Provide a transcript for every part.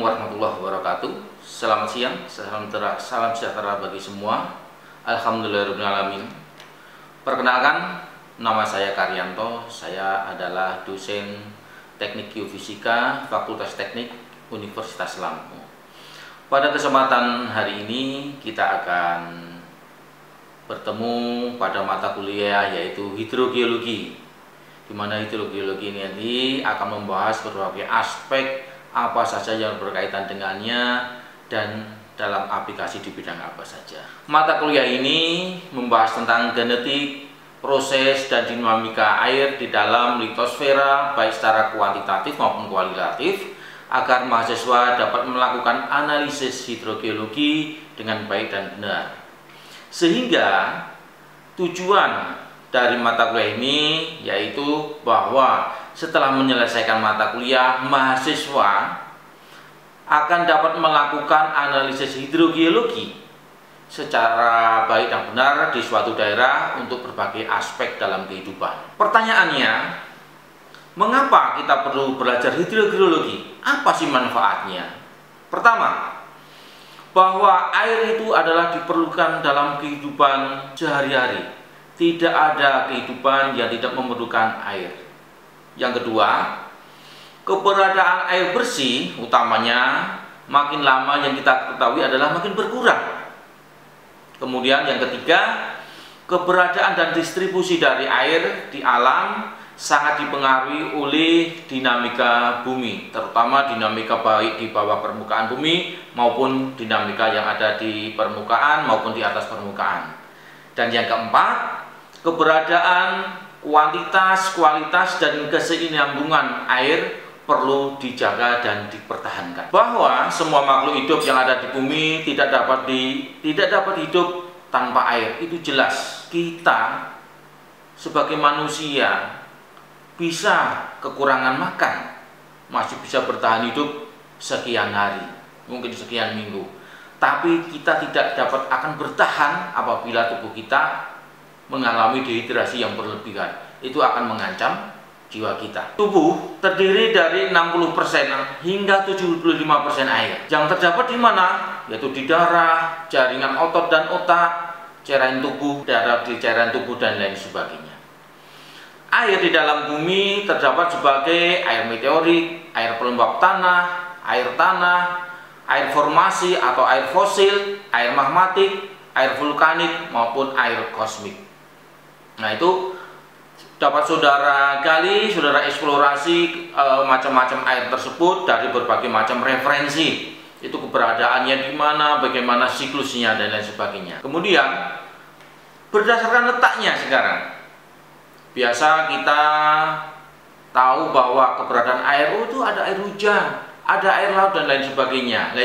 warahmatullahi wabarakatuh. Selamat siang, salam sejahtera bagi semua. Alhamdulillahirrahmanirrahim. Perkenalkan, nama saya Karyanto. Saya adalah dosen Teknik Geofisika Fakultas Teknik Universitas Lampung. Pada kesempatan hari ini kita akan bertemu pada mata kuliah yaitu hidrogeologi, di mana hidrogeologi ini nanti akan membahas berbagai aspek apa saja yang berkaitan dengannya dan dalam aplikasi di bidang apa saja. Mata kuliah ini membahas tentang genetik, proses dan dinamika air di dalam litosfera baik secara kuantitatif maupun kualitatif, agar mahasiswa dapat melakukan analisis hidrogeologi dengan baik dan benar. Sehingga tujuan dari mata kuliah ini yaitu bahwa setelah menyelesaikan mata kuliah, mahasiswa akan dapat melakukan analisis hidrogeologi secara baik dan benar di suatu daerah untuk berbagai aspek dalam kehidupan. Pertanyaannya, mengapa kita perlu belajar hidrogeologi? Apa sih manfaatnya? Pertama, bahwa air itu adalah diperlukan dalam kehidupan sehari-hari. Tidak ada kehidupan yang tidak memerlukan air. Yang kedua, keberadaan air bersih utamanya makin lama yang kita ketahui adalah makin berkurang. Kemudian yang ketiga, keberadaan dan distribusi dari air di alam sangat dipengaruhi oleh dinamika bumi, terutama dinamika baik di bawah permukaan bumi maupun dinamika yang ada di permukaan maupun di atas permukaan. Dan yang keempat, keberadaan kuantitas, kualitas dan keseimbangan air perlu dijaga dan dipertahankan. Bahwa semua makhluk hidup yang ada di bumi tidak dapat hidup tanpa air, itu jelas. Kita sebagai manusia bisa kekurangan makan, masih bisa bertahan hidup sekian hari, mungkin sekian minggu. Tapi kita tidak dapat akan bertahan apabila tubuh kita mengalami dehidrasi yang berlebihan. Itu akan mengancam jiwa kita. Tubuh terdiri dari 60% hingga 75% air. Yang terdapat di mana? Yaitu di darah, jaringan otot dan otak, cairan tubuh, darah di cairan tubuh dan lain sebagainya. Air di dalam bumi terdapat sebagai air meteorik, air pelembab tanah, air formasi atau air fosil, air magmatik, air vulkanik maupun air kosmik. Nah, itu dapat saudara gali, saudara eksplorasi macam-macam air tersebut dari berbagai macam referensi. Itu keberadaannya di mana, bagaimana siklusnya dan lain sebagainya. Kemudian berdasarkan letaknya sekarang, biasa kita tahu bahwa keberadaan air itu ada air hujan, ada air laut dan lain sebagainya. Nah,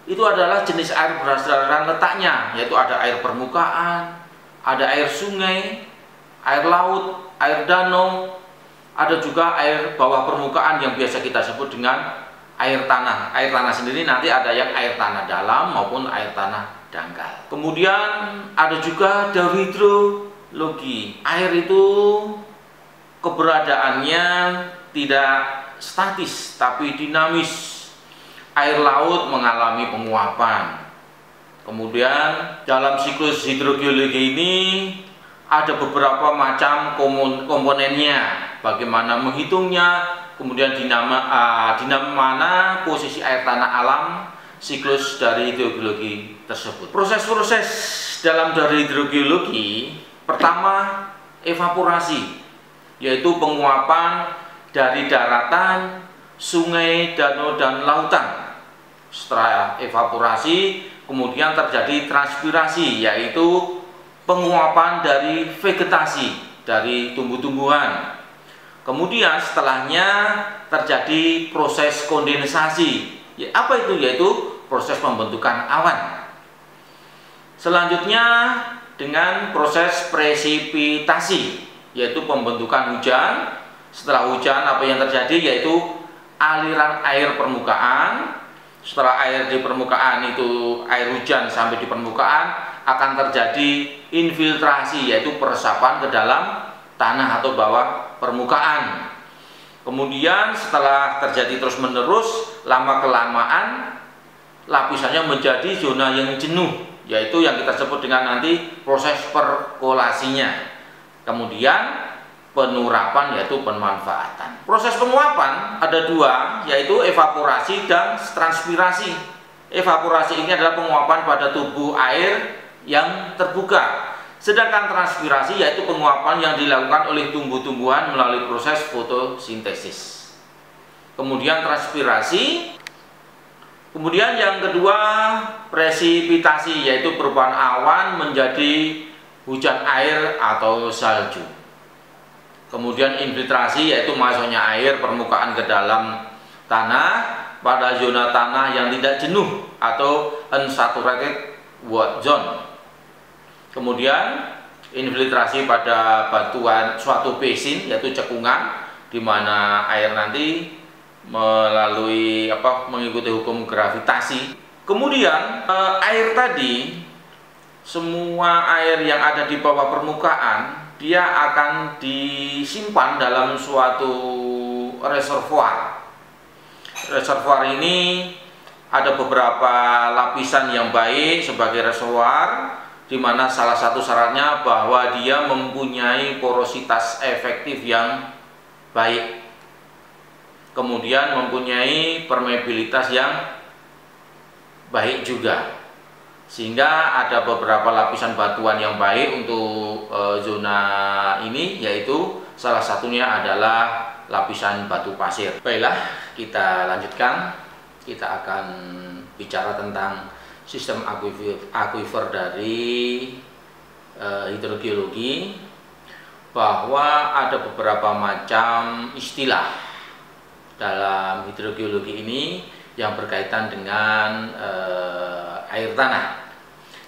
itu adalah jenis air berdasarkan letaknya, yaitu ada air permukaan, ada air sungai, air laut, air danau, ada juga air bawah permukaan yang biasa kita sebut dengan air tanah. Air tanah sendiri nanti ada yang air tanah dalam maupun air tanah dangkal. Kemudian ada juga dari hidrologi. Air itu keberadaannya tidak statis tapi dinamis. Air laut mengalami penguapan. Kemudian dalam siklus hidrogeologi ini ada beberapa macam komponennya, bagaimana menghitungnya, kemudian di mana posisi air tanah alam, siklus dari hidrogeologi tersebut. Proses-proses dalam dari hidrogeologi, pertama evaporasi, yaitu penguapan dari daratan, sungai, danau, dan lautan. Setelah evaporasi, kemudian terjadi transpirasi, yaitu penguapan dari vegetasi, dari tumbuh-tumbuhan. Kemudian setelahnya terjadi proses kondensasi. Apa itu? Yaitu proses pembentukan awan. Selanjutnya dengan proses presipitasi, yaitu pembentukan hujan. Setelah hujan apa yang terjadi? Yaitu aliran air permukaan. Setelah air di permukaan itu air hujan sampai di permukaan, akan terjadi infiltrasi, yaitu peresapan ke dalam tanah atau bawah permukaan. Kemudian setelah terjadi terus-menerus, lama-kelamaan lapisannya menjadi zona yang jenuh, yaitu yang kita sebut dengan nanti proses perkolasinya. Kemudian penurapan, yaitu pemanfaatan. Proses penguapan ada dua, yaitu evaporasi dan transpirasi. Evaporasi ini adalah penguapan pada tubuh air yang terbuka. Sedangkan transpirasi yaitu penguapan yang dilakukan oleh tumbuh-tumbuhan melalui proses fotosintesis. Kemudian transpirasi. Kemudian yang kedua, presipitasi, yaitu perubahan awan menjadi hujan air atau salju. Kemudian infiltrasi, yaitu masuknya air permukaan ke dalam tanah pada zona tanah yang tidak jenuh atau unsaturated wet zone. Kemudian infiltrasi pada batuan suatu basin, yaitu cekungan, di mana air nanti melalui mengikuti hukum gravitasi. Kemudian air tadi, semua air yang ada di bawah permukaan, dia akan disimpan dalam suatu reservoir. Reservoir ini ada beberapa lapisan yang baik sebagai reservoir, di mana salah satu syaratnya bahwa dia mempunyai porositas efektif yang baik. Kemudian mempunyai permeabilitas yang baik juga, sehingga ada beberapa lapisan batuan yang baik untuk zona ini, yaitu salah satunya adalah lapisan batu pasir. Baiklah, kita lanjutkan. Kita akan bicara tentang sistem akuifer dari hidrogeologi, bahwa ada beberapa macam istilah dalam hidrogeologi ini yang berkaitan dengan air tanah.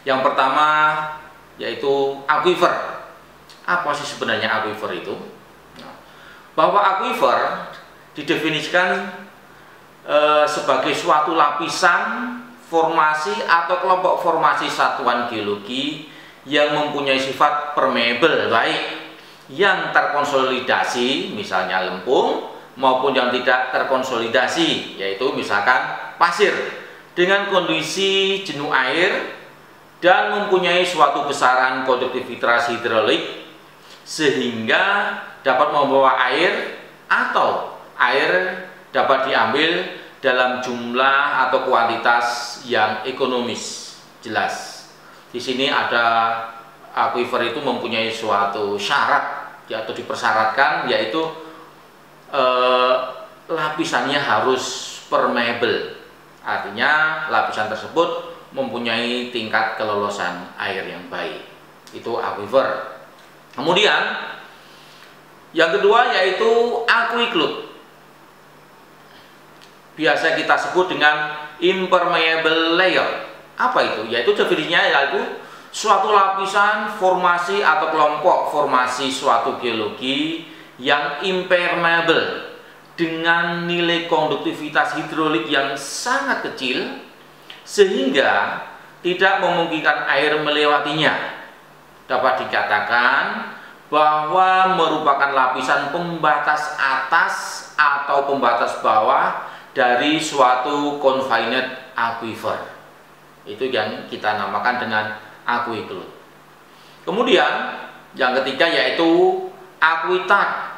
Yang pertama yaitu akuifer. Apa sih sebenarnya akuifer itu? Bahwa akuifer didefinisikan sebagai suatu lapisan, formasi atau kelompok formasi satuan geologi yang mempunyai sifat permeable, baik yang terkonsolidasi, misalnya lempung, maupun yang tidak terkonsolidasi, yaitu misalkan pasir, dengan kondisi jenuh air dan mempunyai suatu besaran konduktivitas hidrolik sehingga dapat membawa air, atau air dapat diambil dalam jumlah atau kuantitas yang ekonomis. Jelas di sini ada akuifer itu mempunyai suatu syarat, atau dipersyaratkan, yaitu lapisannya harus permeable, artinya lapisan tersebut mempunyai tingkat kelolosan air yang baik. Itu akuifer. Kemudian yang kedua yaitu aquiclude, biasa kita sebut dengan impermeable layer. Apa itu? Yaitu definisinya yaitu suatu lapisan, formasi atau kelompok formasi suatu geologi yang impermeable dengan nilai konduktivitas hidrolik yang sangat kecil sehingga tidak memungkinkan air melewatinya. Dapat dikatakan bahwa merupakan lapisan pembatas atas atau pembatas bawah dari suatu confined aquifer. Itu yang kita namakan dengan aquiclude. Kemudian yang ketiga yaitu aquitard,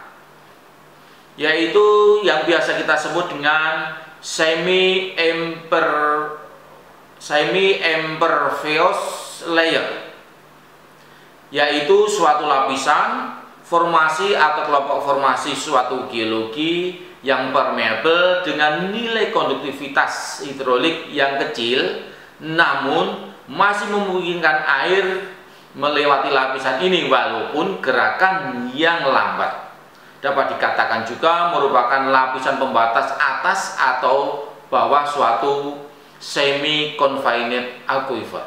yaitu yang biasa kita sebut dengan semi-impervious layer, yaitu suatu lapisan, formasi atau kelompok formasi suatu geologi yang permeable dengan nilai konduktivitas hidrolik yang kecil, namun masih memungkinkan air melewati lapisan ini walaupun gerakan yang lambat. Dapat dikatakan juga merupakan lapisan pembatas atas atau bawah suatu semi-confined aquifer.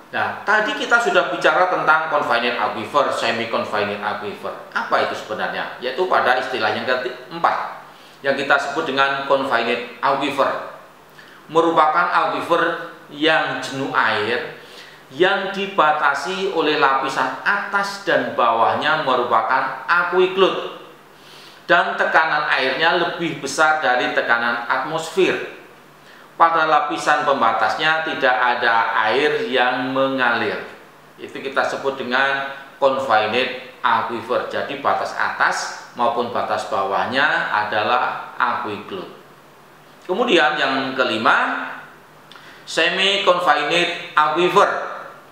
Nah, tadi kita sudah bicara tentang confined aquifer, semi-confined aquifer. Apa itu sebenarnya? Yaitu pada istilah yang keempat, yang kita sebut dengan confined aquifer. Merupakan aquifer yang jenuh air, yang dibatasi oleh lapisan atas dan bawahnya merupakan aquiclude. dan tekanan airnya lebih besar dari tekanan atmosfer. Pada lapisan pembatasnya tidak ada air yang mengalir. Itu kita sebut dengan confined aquifer. Jadi batas atas maupun batas bawahnya adalah aquiclude. Kemudian yang kelima, semi confined aquifer,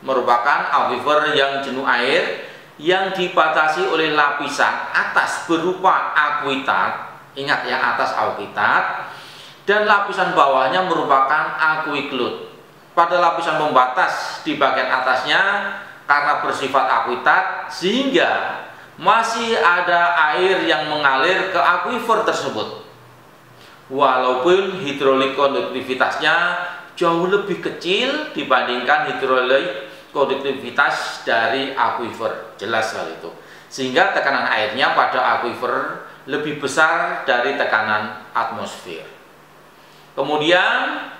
merupakan aquifer yang jenuh air yang dibatasi oleh lapisan atas berupa akuitat, ingat yang atas akuitat, dan lapisan bawahnya merupakan aquiclude. Pada lapisan pembatas di bagian atasnya karena bersifat akuitat sehingga masih ada air yang mengalir ke aquifer tersebut, walaupun hidrolik konduktivitasnya jauh lebih kecil dibandingkan hidrolik konduktivitas dari aquifer. Jelas hal itu. Sehingga tekanan airnya pada aquifer lebih besar dari tekanan atmosfer. Kemudian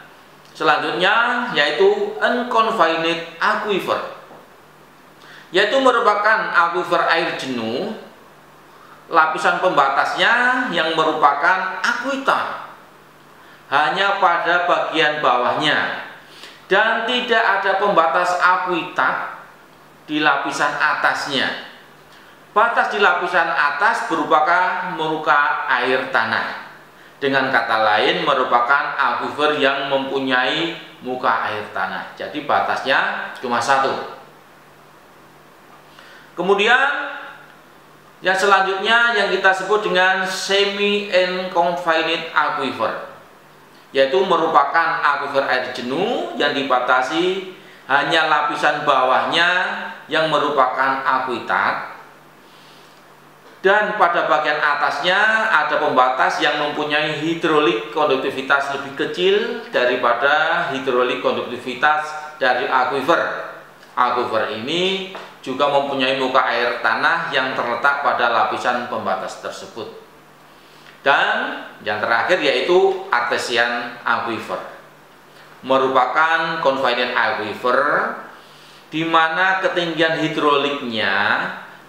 selanjutnya yaitu unconfined aquifer, yaitu merupakan aquifer air jenuh, lapisan pembatasnya yang merupakan akuitat hanya pada bagian bawahnya dan tidak ada pembatas akuitat di lapisan atasnya. Batas di lapisan atas merupakan muka air tanah. Dengan kata lain merupakan aquifer yang mempunyai muka air tanah. Jadi batasnya cuma satu. Kemudian yang selanjutnya yang kita sebut dengan semi confined aquifer, yaitu merupakan aquifer air jenuh yang dibatasi hanya lapisan bawahnya yang merupakan akuitat, dan pada bagian atasnya ada pembatas yang mempunyai hidrolik konduktivitas lebih kecil daripada hidrolik konduktivitas dari aquifer. Aquifer ini juga mempunyai muka air tanah yang terletak pada lapisan pembatas tersebut. Dan yang terakhir yaitu artesian aquifer, merupakan confined aquifer di mana ketinggian hidroliknya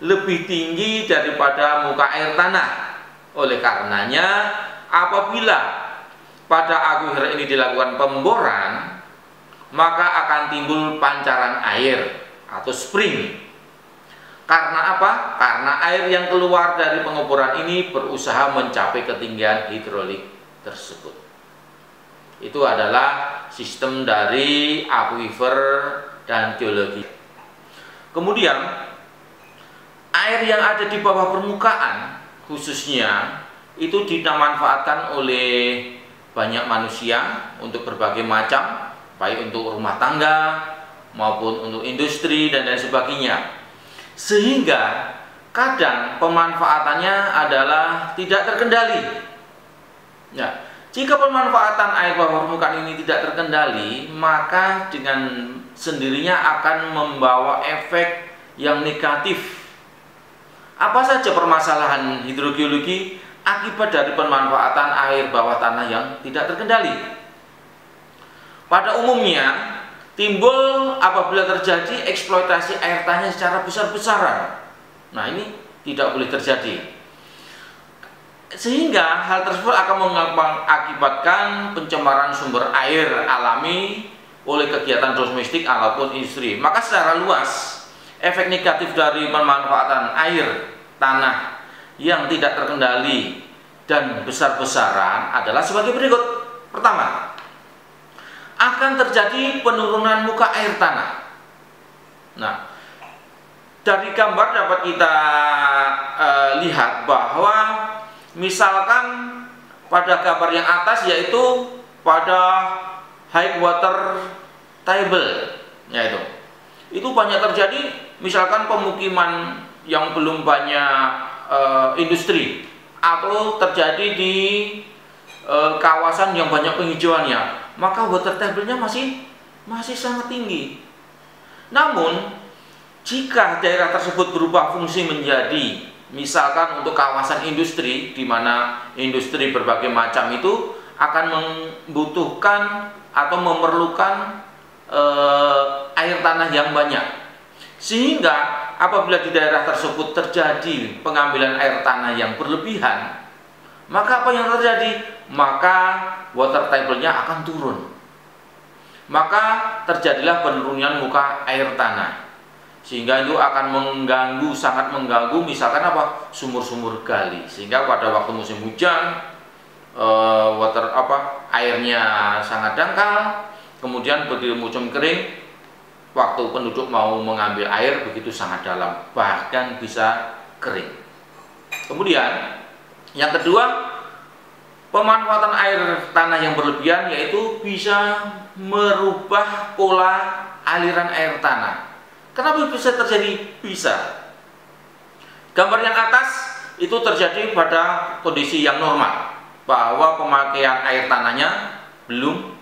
lebih tinggi daripada muka air tanah. Oleh karenanya apabila pada aquifer ini dilakukan pemboran, maka akan timbul pancaran air atau spring. Karena apa? Karena air yang keluar dari pengeboran ini berusaha mencapai ketinggian hidrolik tersebut. Itu adalah sistem dari aquifer dan geologi. Kemudian air yang ada di bawah permukaan khususnya itu dimanfaatkan oleh banyak manusia untuk berbagai macam, baik untuk rumah tangga maupun untuk industri dan lain sebagainya. Sehingga kadang pemanfaatannya adalah tidak terkendali. Ya, jika pemanfaatan air bawah permukaan ini tidak terkendali, maka dengan sendirinya akan membawa efek yang negatif. Apa saja permasalahan hidrogeologi akibat dari pemanfaatan air bawah tanah yang tidak terkendali? Pada umumnya timbul apabila terjadi eksploitasi air tanah secara besar-besaran. Nah, ini tidak boleh terjadi. Sehingga hal tersebut akan mengakibatkan pencemaran sumber air alami oleh kegiatan domestik ataupun industri. Maka secara luas, efek negatif dari pemanfaatan air tanah yang tidak terkendali dan besar-besaran adalah sebagai berikut. Pertama, akan terjadi penurunan muka air tanah. Nah, dari gambar dapat kita lihat bahwa misalkan pada gambar yang atas yaitu pada high water table, yaitu itu banyak terjadi misalkan pemukiman yang belum banyak industri atau terjadi di kawasan yang banyak penghijauannya, maka water table-nya masih sangat tinggi. Namun jika daerah tersebut berubah fungsi menjadi misalkan untuk kawasan industri, di mana industri berbagai macam itu akan membutuhkan atau memerlukan air tanah yang banyak, Sehingga apabila di daerah tersebut terjadi pengambilan air tanah yang berlebihan, maka apa yang terjadi? Maka water table-nya akan turun. Maka terjadilah penurunan muka air tanah. Sehingga itu akan mengganggu, sangat mengganggu misalkan apa? Sumur-sumur gali. Sehingga pada waktu musim hujan airnya sangat dangkal. Kemudian begitu musim kering, waktu penduduk mau mengambil air begitu sangat dalam, bahkan bisa kering. Kemudian yang kedua, pemanfaatan air tanah yang berlebihan yaitu bisa merubah pola aliran air tanah. Kenapa bisa terjadi? Bisa. Gambar yang atas itu terjadi pada kondisi yang normal, bahwa pemakaian air tanahnya belum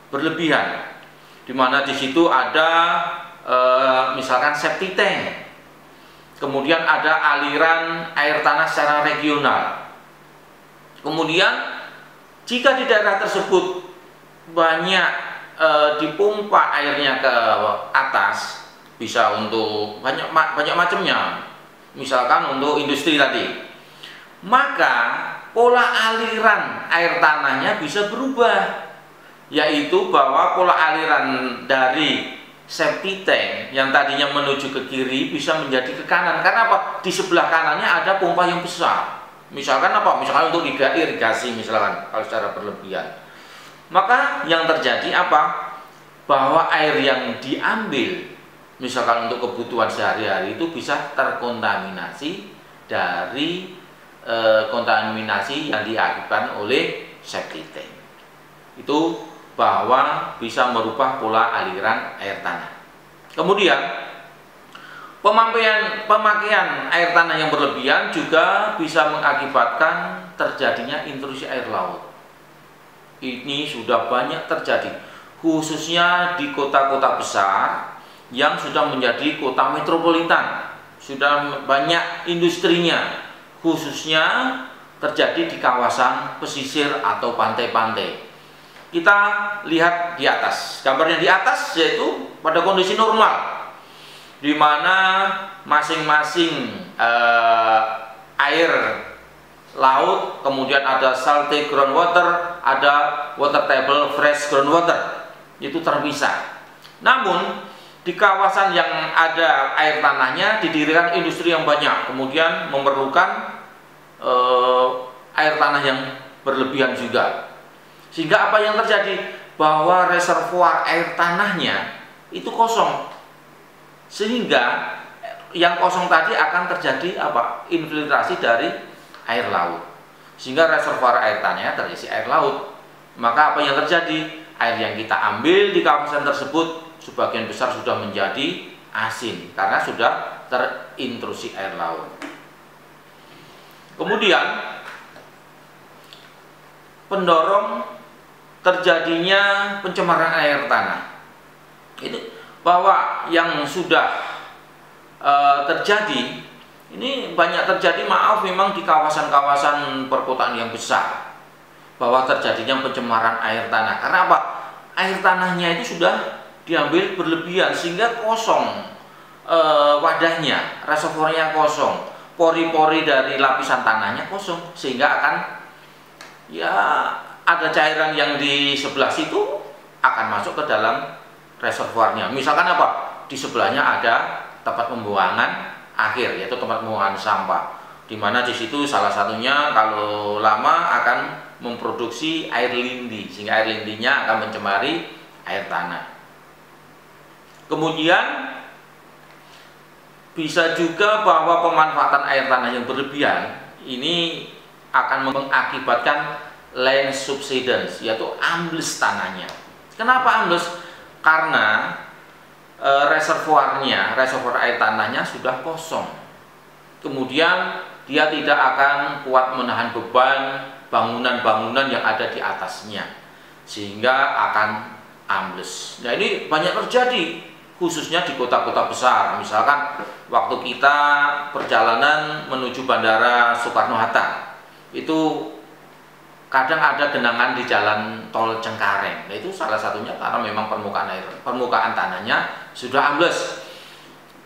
berlebihan, di mana di situ ada misalkan septic tank, kemudian ada aliran air tanah secara regional. Kemudian jika di daerah tersebut banyak dipompa airnya ke atas, bisa untuk banyak macamnya, misalkan untuk industri tadi, maka pola aliran air tanahnya bisa berubah, yaitu bahwa pola aliran dari septic tank yang tadinya menuju ke kiri bisa menjadi ke kanan. Karena apa? Di sebelah kanannya ada pompa yang besar, misalkan apa? Misalkan untuk irigasi, misalkan kalau secara berlebihan. Maka yang terjadi apa? Bahwa air yang diambil misalkan untuk kebutuhan sehari-hari itu bisa terkontaminasi dari kontaminasi yang diakibatkan oleh septic tank. Itu bahwa bisa merubah pola aliran air tanah. Kemudian pemakaian air tanah yang berlebihan juga bisa mengakibatkan terjadinya intrusi air laut. Ini sudah banyak terjadi, khususnya di kota-kota besar yang sudah menjadi kota metropolitan, sudah banyak industrinya, khususnya terjadi di kawasan pesisir atau pantai-pantai. Kita lihat di atas, gambarnya di atas yaitu pada kondisi normal, di mana masing-masing air laut, kemudian ada salty groundwater, ada water table fresh groundwater, itu terpisah. Namun di kawasan yang ada air tanahnya didirikan industri yang banyak, kemudian memerlukan air tanah yang berlebihan juga. Sehingga apa yang terjadi? Bahwa reservoir air tanahnya itu kosong. Sehingga yang kosong tadi akan terjadi apa? Infiltrasi dari air laut. Sehingga reservoir air tanahnya terisi air laut. Maka apa yang terjadi? Air yang kita ambil di kawasan tersebut sebagian besar sudah menjadi asin karena sudah terintrusi air laut. Kemudian pendorong terjadinya pencemaran air tanah itu bahwa yang sudah terjadi ini banyak terjadi, maaf, memang di kawasan-kawasan perkotaan yang besar, bahwa terjadinya pencemaran air tanah. Karena apa? Air tanahnya itu sudah diambil berlebihan sehingga kosong wadahnya, reservoirnya kosong, pori-pori dari lapisan tanahnya kosong, sehingga akan ada cairan yang di sebelah situ akan masuk ke dalam reservoirnya. Misalkan apa? Di sebelahnya ada tempat pembuangan akhir, yaitu tempat pembuangan sampah, di mana di situ salah satunya kalau lama akan memproduksi air lindi, sehingga air lindinya akan mencemari air tanah. Kemudian bisa juga bahwa pemanfaatan air tanah yang berlebihan ini akan mengakibatkan land subsidence, yaitu ambles tanahnya. Kenapa ambles? Karena reservoir air tanahnya sudah kosong. Kemudian dia tidak akan kuat menahan beban bangunan-bangunan yang ada di atasnya, sehingga akan ambles. Nah, ini banyak terjadi, khususnya di kota-kota besar. Misalkan waktu kita perjalanan menuju Bandara Soekarno-Hatta, itu kadang ada genangan di jalan tol Cengkareng. Nah, itu salah satunya karena memang permukaan tanahnya sudah ambles.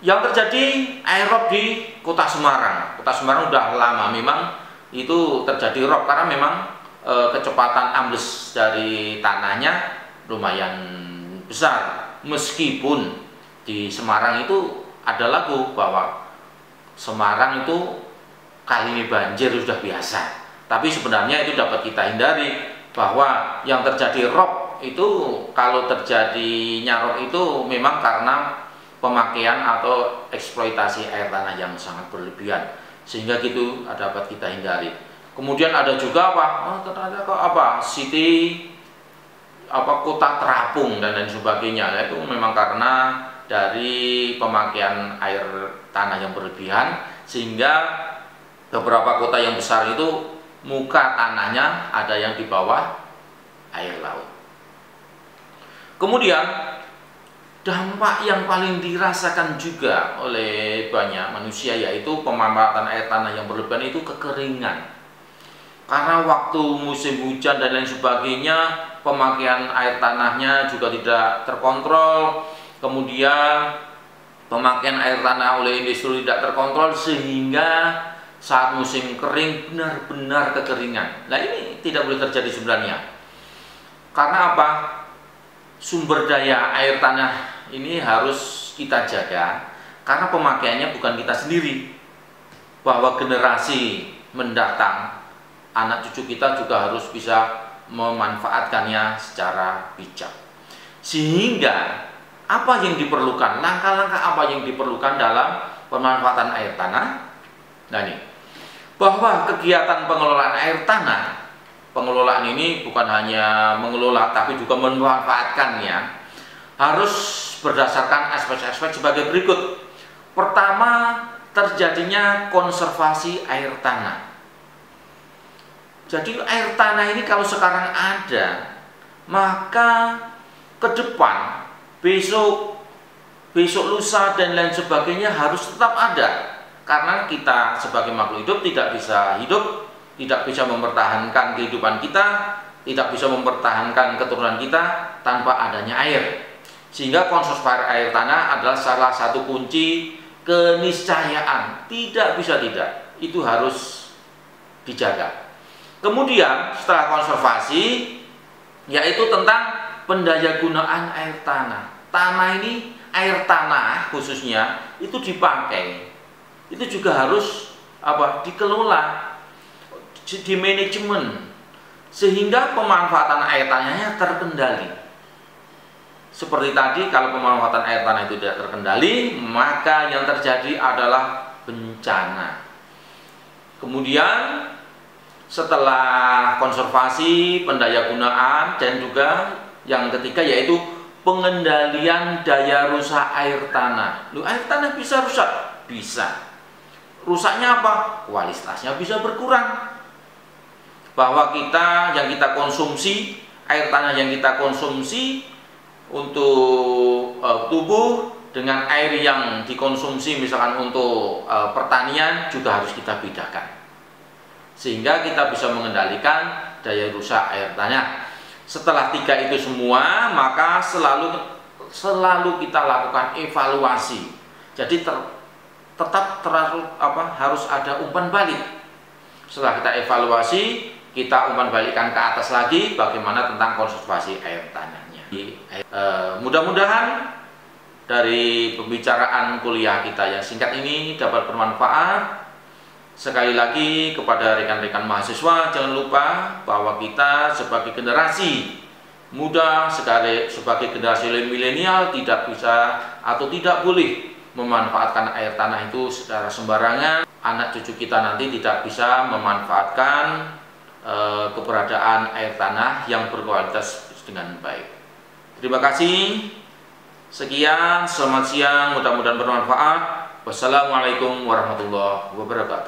Yang terjadi air rob di Kota Semarang. Kota Semarang udah lama memang itu terjadi rob karena memang kecepatan ambles dari tanahnya lumayan besar. Meskipun di Semarang itu ada lagu bahwa Semarang itu kali ini banjir sudah biasa. Tapi sebenarnya itu dapat kita hindari, bahwa yang terjadi rob itu kalau terjadinya rob itu memang karena pemakaian atau eksploitasi air tanah yang sangat berlebihan, sehingga gitu dapat kita hindari. Kemudian ada juga apa? Oh, ternyata kok apa? Kota terapung dan lain sebagainya. Itu memang karena dari pemakaian air tanah yang berlebihan, sehingga beberapa kota yang besar itu muka tanahnya ada yang di bawah air laut. Kemudian dampak yang paling dirasakan juga oleh banyak manusia yaitu pemanfaatan air tanah yang berlebihan itu kekeringan. Karena waktu musim hujan dan lain sebagainya, pemakaian air tanahnya juga tidak terkontrol. Kemudian pemakaian air tanah oleh industri tidak terkontrol, sehingga saat musim kering benar-benar kekeringan. Nah, ini tidak boleh terjadi sebenarnya. Karena apa? Sumber daya air tanah ini harus kita jaga, karena pemakaiannya bukan kita sendiri, bahwa generasi mendatang, anak cucu kita juga harus bisa memanfaatkannya secara bijak. Sehingga apa yang diperlukan, langkah-langkah apa yang diperlukan dalam pemanfaatan air tanah? Nah, ini bahwa kegiatan pengelolaan air tanah, pengelolaan ini bukan hanya mengelola tapi juga memanfaatkannya, harus berdasarkan aspek-aspek sebagai berikut. Pertama, terjadinya konservasi air tanah. Jadi air tanah ini kalau sekarang ada, maka ke depan, besok lusa dan lain sebagainya harus tetap ada. Karena kita sebagai makhluk hidup tidak bisa mempertahankan kehidupan kita, tidak bisa mempertahankan keturunan kita tanpa adanya air. Sehingga konservasi air tanah adalah salah satu kunci keniscayaan. Tidak bisa tidak, itu harus dijaga. Kemudian setelah konservasi, yaitu tentang pendayagunaan air tanah. Air tanah khususnya itu dipakai, itu juga harus dikelola, di manajemen, sehingga pemanfaatan air tanahnya terkendali. Seperti tadi, kalau pemanfaatan air tanah itu tidak terkendali, maka yang terjadi adalah bencana. Kemudian setelah konservasi, pendayagunaan, dan juga yang ketiga yaitu pengendalian daya rusak air tanah. Air tanah bisa rusak? Bisa. Rusaknya apa? Kualitasnya bisa berkurang. Bahwa yang kita konsumsi, air tanah yang kita konsumsi untuk tubuh dengan air yang dikonsumsi misalkan untuk pertanian juga harus kita bedakan, sehingga kita bisa mengendalikan daya rusak air tanah. Setelah tiga itu semua, maka selalu kita lakukan evaluasi. Jadi harus ada umpan balik. Setelah kita evaluasi, kita umpan balikkan ke atas lagi bagaimana tentang konservasi air tanahnya. Mudah-mudahan dari pembicaraan kuliah kita yang singkat ini dapat bermanfaat. Sekali lagi kepada rekan-rekan mahasiswa, jangan lupa bahwa kita sebagai generasi muda, sebagai generasi milenial tidak bisa atau tidak boleh memanfaatkan air tanah itu secara sembarangan. Anak cucu kita nanti tidak bisa memanfaatkan keberadaan air tanah yang berkualitas dengan baik. Terima kasih. Sekian, selamat siang, mudah-mudahan bermanfaat. Wassalamualaikum warahmatullahi wabarakatuh.